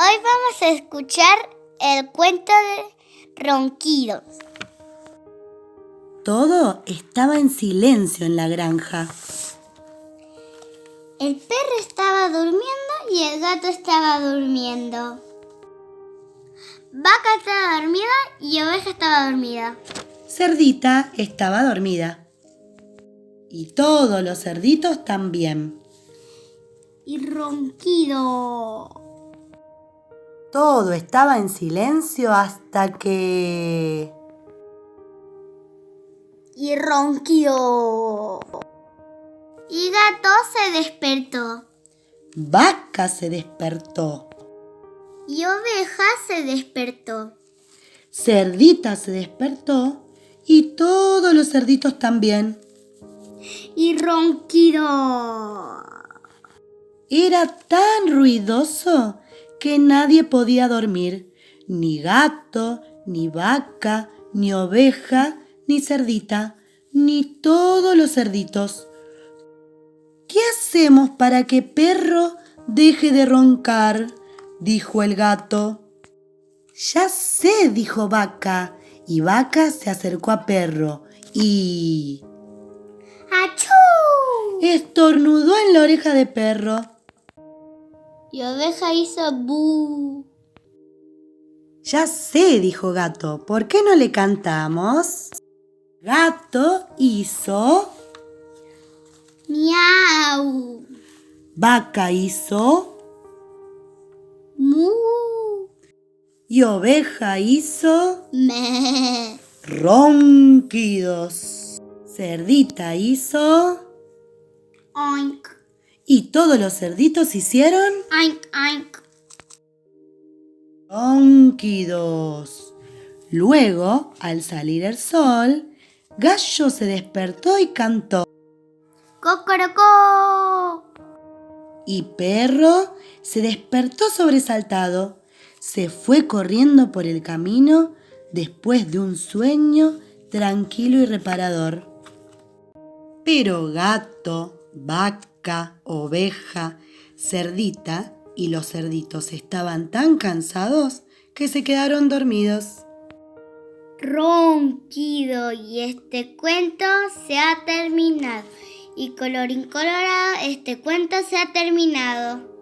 hoy vamos a escuchar el cuento de Ronquidos. Todo estaba en silencio en la granja. El perro estaba durmiendo y el gato estaba durmiendo. Vaca estaba dormida y oveja estaba dormida. Cerdita estaba dormida. Y todos los cerditos también. Y Ronquido. Todo estaba en silencio hasta que... Y Ronquido. Y gato se despertó. Vaca se despertó. Y oveja se despertó. Cerdita se despertó y todos los cerditos también. Y Ronquido. Era tan ruidoso que nadie podía dormir. Ni gato, ni vaca, ni oveja, ni cerdita, ni todos los cerditos. ¿Qué hacemos para que perro deje de roncar?, dijo el gato. Ya sé, dijo vaca, y vaca se acercó a perro y... ¡Achú! estornudó en la oreja de perro. Y oveja hizo bu. Ya sé, dijo gato, ¿por qué no le cantamos? Gato hizo... miau. Vaca hizo... Mu. y oveja hizo... Me. ronquidos. Cerdita hizo... Oink. y todos los cerditos hicieron... Oink, oink. ronquidos. Luego, al salir el sol, Gallo se despertó y cantó. Cocorocó. Y Perro se despertó sobresaltado. Se fue corriendo por el camino después de un sueño tranquilo y reparador. Pero Gato, Vaca, Oveja, Cerdita y los cerditos estaban tan cansados que se quedaron dormidos. Ronquido. Y este cuento se ha terminado. Y colorín colorado, este cuento se ha terminado.